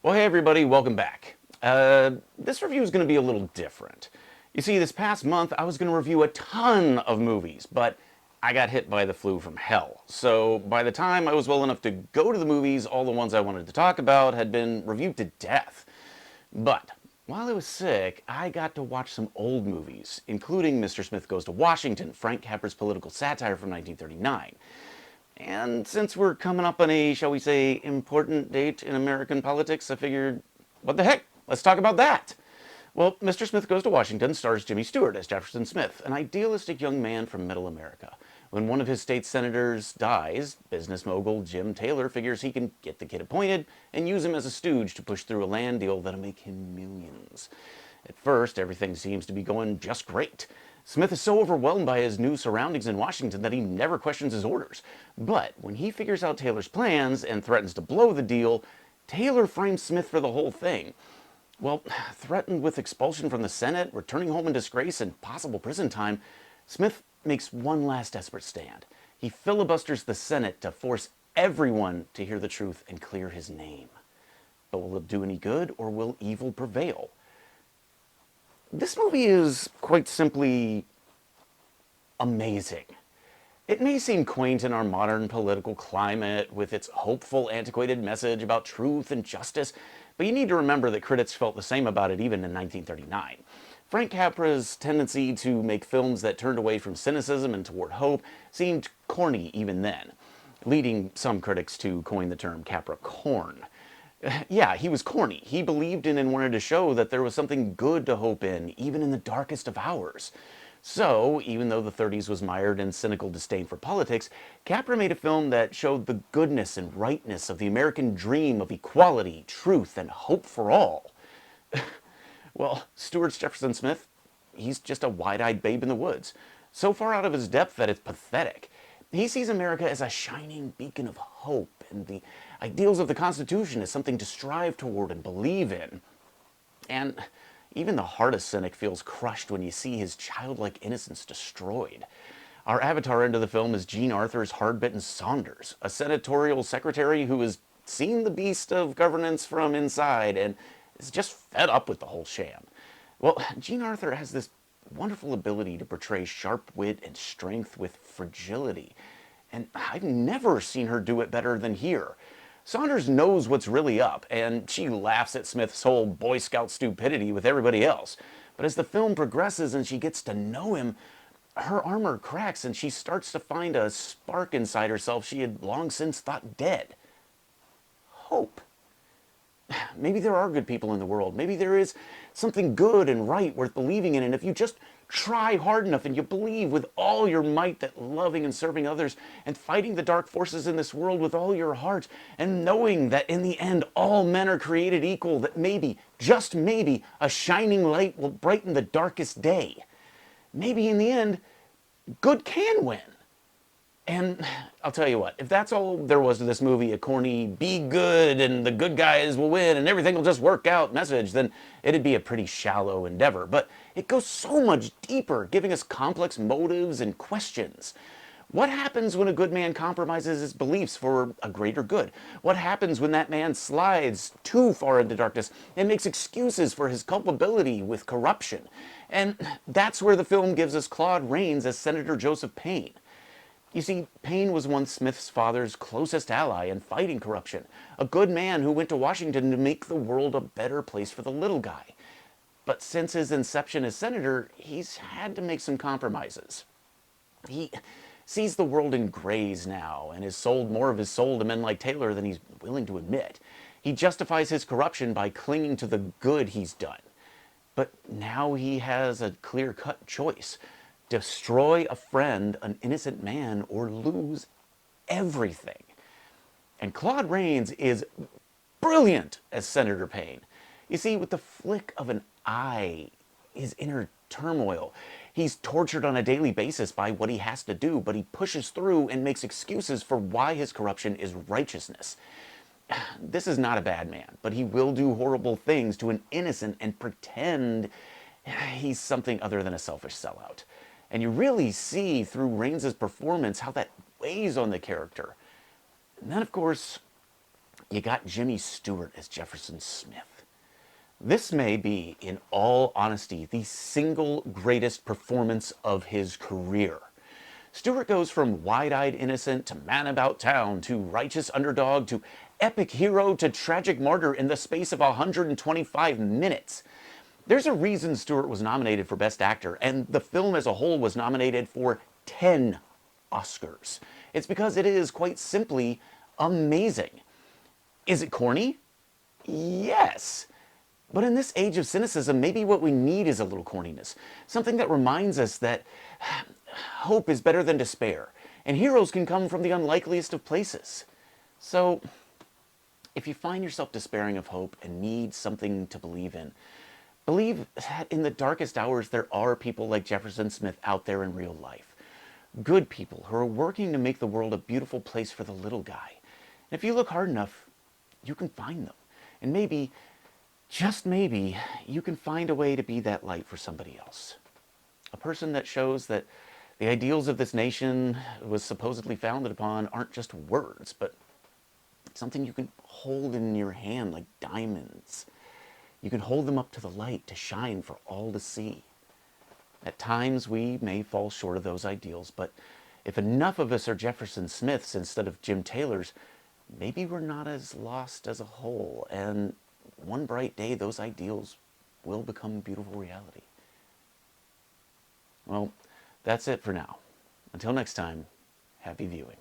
Well, hey everybody, welcome back. This review is going to be a little different. You see, this past month I was going to review a ton of movies, but I got hit by the flu from hell. So by the time I was well enough to go to the movies, all the ones I wanted to talk about had been reviewed to death. But while I was sick, I got to watch some old movies, including Mr. Smith Goes to Washington, Frank Capra's political satire from 1939. And since we're coming up on a, shall we say, important date in American politics, I figured, what the heck? Let's talk about that. Well, Mr. Smith Goes to Washington stars Jimmy Stewart as Jefferson Smith, an idealistic young man from middle America. When one of his state senators dies, business mogul Jim Taylor figures he can get the kid appointed and use him as a stooge to push through a land deal that'll make him millions. At first, everything seems to be going just great. Smith is so overwhelmed by his new surroundings in Washington that he never questions his orders. But when he figures out Taylor's plans and threatens to blow the deal, Taylor frames Smith for the whole thing. Well, threatened with expulsion from the Senate, returning home in disgrace, and possible prison time, Smith makes one last desperate stand. He filibusters the Senate to force everyone to hear the truth and clear his name. But will it do any good, or will evil prevail? This movie is quite simply amazing. It may seem quaint in our modern political climate with its hopeful, antiquated message about truth and justice, but you need to remember that critics felt the same about it even in 1939. Frank Capra's tendency to make films that turned away from cynicism and toward hope seemed corny even then, leading some critics to coin the term Capra corn. Yeah, he was corny. He believed in and wanted to show that there was something good to hope in, even in the darkest of hours. So, even though the 30s was mired in cynical disdain for politics, Capra made a film that showed the goodness and rightness of the American dream of equality, truth, and hope for all. Well, Stewart's Jefferson Smith, he's just a wide-eyed babe in the woods, so far out of his depth that it's pathetic. He sees America as a shining beacon of hope, and the ideals of the Constitution as something to strive toward and believe in. And even the hardest cynic feels crushed when you see his childlike innocence destroyed. Our avatar into the film is Jean Arthur's hard-bitten Saunders, a senatorial secretary who has seen the beast of governance from inside and is just fed up with the whole sham. Well, Jean Arthur has this wonderful ability to portray sharp wit and strength with fragility, and I've never seen her do it better than here. Saunders knows what's really up, and she laughs at Smith's whole Boy Scout stupidity with everybody else. But as the film progresses and she gets to know him, her armor cracks and she starts to find a spark inside herself she had long since thought dead. Hope. Maybe there are good people in the world. Maybe there is something good and right worth believing in. And if you just try hard enough and you believe with all your might that loving and serving others and fighting the dark forces in this world with all your heart and knowing that in the end all men are created equal, that maybe, just maybe, a shining light will brighten the darkest day. Maybe in the end, good can win. And I'll tell you what, if that's all there was to this movie, a corny, be good and the good guys will win and everything will just work out message, then it'd be a pretty shallow endeavor. But it goes so much deeper, giving us complex motives and questions. What happens when a good man compromises his beliefs for a greater good? What happens when that man slides too far into darkness and makes excuses for his culpability with corruption? And that's where the film gives us Claude Rains as Senator Joseph Payne. You see, Payne was once Smith's father's closest ally in fighting corruption, a good man who went to Washington to make the world a better place for the little guy. But since his inception as senator, he's had to make some compromises. He sees the world in grays now and has sold more of his soul to men like Taylor than he's willing to admit. He justifies his corruption by clinging to the good he's done. But now he has a clear-cut choice: destroy a friend, an innocent man, or lose everything. And Claude Rains is brilliant as Senator Payne. You see, with the flick of an eye, his inner turmoil, he's tortured on a daily basis by what he has to do, but he pushes through and makes excuses for why his corruption is righteousness. This is not a bad man, but he will do horrible things to an innocent and pretend he's something other than a selfish sellout. And you really see through Rains' performance how that weighs on the character. And then, of course, you got Jimmy Stewart as Jefferson Smith. This may be, in all honesty, the single greatest performance of his career. Stewart goes from wide-eyed innocent to man about town to righteous underdog to epic hero to tragic martyr in the space of 125 minutes. There's a reason Stewart was nominated for Best Actor, and the film as a whole was nominated for 10 Oscars. It's because it is, quite simply, amazing. Is it corny? Yes. But in this age of cynicism, maybe what we need is a little corniness. Something that reminds us that hope is better than despair, and heroes can come from the unlikeliest of places. So, if you find yourself despairing of hope and need something to believe in, believe that in the darkest hours there are people like Jefferson Smith out there in real life. Good people who are working to make the world a beautiful place for the little guy. And if you look hard enough, you can find them. And maybe, just maybe, you can find a way to be that light for somebody else. A person that shows that the ideals of this nation was supposedly founded upon aren't just words, but something you can hold in your hand like diamonds. You can hold them up to the light to shine for all to see. At times we may fall short of those ideals, but if enough of us are Jefferson Smiths instead of Jim Taylors, maybe we're not as lost as a whole, and one bright day those ideals will become beautiful reality. Well, that's it for now. Until next time, happy viewing.